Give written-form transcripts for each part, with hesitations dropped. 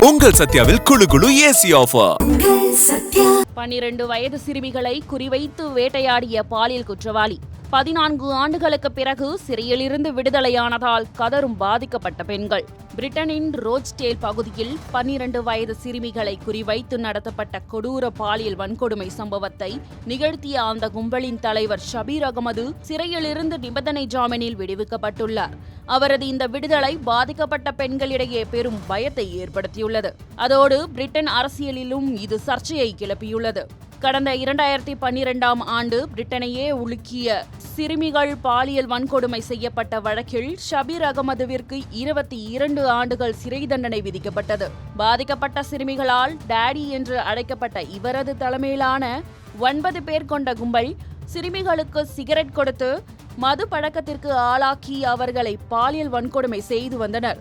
உங்கள் சத்யாவில் குளு குளு ஏசி ஆஃபர். 12 வயது சிறுமிகளை குறிவைத்து வேட்டையாடிய பாலியல் குற்றவாளி 14 ஆண்டுகளுக்கு பிறகு சிறையிலிருந்து விடுதலையானதால் கதரும் பாதிக்கப்பட்ட பெண்கள். பிரிட்டனின் ரோச்டேல் பகுதியில் 12 வயது சிறுமிகளை குறிவைத்து நடத்தப்பட்ட கொடூர பாலியல் வன்கொடுமை சம்பவத்தை நிகழ்த்திய அந்த கும்பலின் தலைவர் ஷபீர் அகமது சிறையிலிருந்து நிபந்தனை ஜாமீனில் விடுவிக்கப்பட்டுள்ளார். அவரது இந்த விடுதலை பாதிக்கப்பட்ட பெண்களிடையே பெரும் பயத்தை ஏற்படுத்தியுள்ளது. அதோடு பிரிட்டன் அரசியலிலும் இது சர்ச்சையை கிளப்பியுள்ளது. கடந்த 2012ஆம் ஆண்டு பிரிட்டனையே உலுக்கிய சிறுமிகள் பாலியல் வன்கொடுமை செய்யப்பட்ட வழக்கில் ஷபீர் அகமதுவிற்கு 22 ஆண்டுகள் சிறை தண்டனை விதிக்கப்பட்டது. பாதிக்கப்பட்ட சிறுமிகளால் டாடி என்று அழைக்கப்பட்ட இவரது தலைமையிலான 9 பேர் கொண்ட கும்பல் சிறுமிகளுக்கு சிகரெட் கொடுத்து மது பழக்கத்திற்கு ஆளாக்கி அவர்களை பாலியல் வன்கொடுமை செய்து வந்தனர்.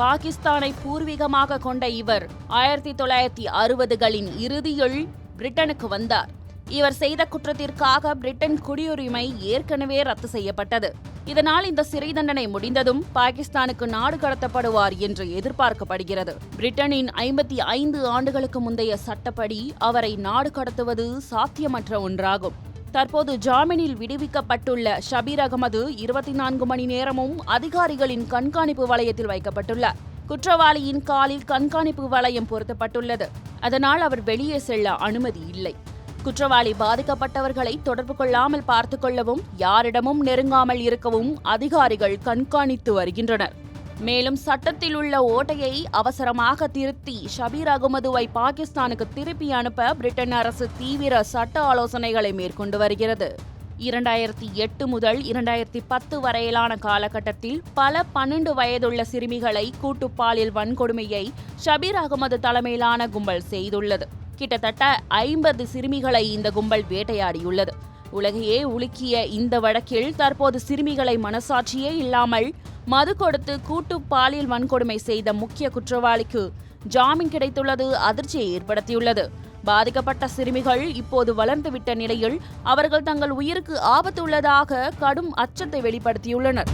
பாகிஸ்தானை பூர்வீகமாக கொண்ட இவர் 1960களின் இறுதியில் பிரிட்டனுக்கு வந்தார். இவர் செய்த குற்றத்திற்காக பிரிட்டன் குடியுரிமை ஏற்கனவே ரத்து செய்யப்பட்டது. இதனால் இந்த சிறை தண்டனை முடிந்ததும் பாகிஸ்தானுக்கு நாடு கடத்தப்படுவார் என்று எதிர்பார்க்கப்படுகிறது. பிரிட்டனின் 55 ஆண்டுகளுக்கு முந்தைய சட்டப்படி அவரை நாடு கடத்துவது சாத்தியமற்ற ஒன்றாகும். தற்போது ஜாமீனில் விடுவிக்கப்பட்டுள்ள ஷபீர் அகமது 24 மணி நேரமும் அதிகாரிகளின் கண்காணிப்பு வளையத்தில் வைக்கப்பட்டுள்ளார். குற்றவாளியின் காலில் கண்காணிப்பு வளையம் பொருத்தப்பட்டுள்ளது. அதனால் அவர் வெளியே செல்ல அனுமதி இல்லை. குற்றவாளி பாதிக்கப்பட்டவர்களை தொடர்பு கொள்ளாமல் பார்த்துக் கொள்ளவும் யாரிடமும் நெருங்காமல் இருக்கவும் அதிகாரிகள் கண்காணித்து வருகின்றனர். மேலும் சட்டத்தில் உள்ள ஓட்டையை அவசரமாக திருத்தி ஷபீர் அகமதுவை பாகிஸ்தானுக்கு திருப்பி அனுப்ப பிரிட்டன் அரசு தீவிர சட்ட ஆலோசனைகளை மேற்கொண்டு வருகிறது. 2008 முதல் 2010 வரையிலான காலகட்டத்தில் பல 12 வயதுள்ள சிறுமிகளை கூட்டு பாலியல் வன்கொடுமையை ஷபீர் அகமது தலைமையிலான கும்பல் செய்துள்ளது. கிட்டத்தட்ட 50 சிறுமிகளை இந்த கும்பல் வேட்டையாடியுள்ளது. உலகையே உலுக்கிய இந்த வழக்கில் தற்போது சிறுமிகளை மனசாட்சியே இல்லாமல் மது கொடுத்து கூட்டு பாலியல் வன்கொடுமை செய்த முக்கிய குற்றவாளிக்கு ஜாமீன் கிடைத்துள்ளது அதிர்ச்சியை ஏற்படுத்தியுள்ளது. பாதிக்கப்பட்ட சிறுமிகள் இப்போது வளர்ந்துவிட்ட நிலையில் அவர்கள் தங்கள் உயிருக்கு ஆபத்து உள்ளதாக கடும் அச்சத்தை வெளிப்படுத்தியுள்ளனர்.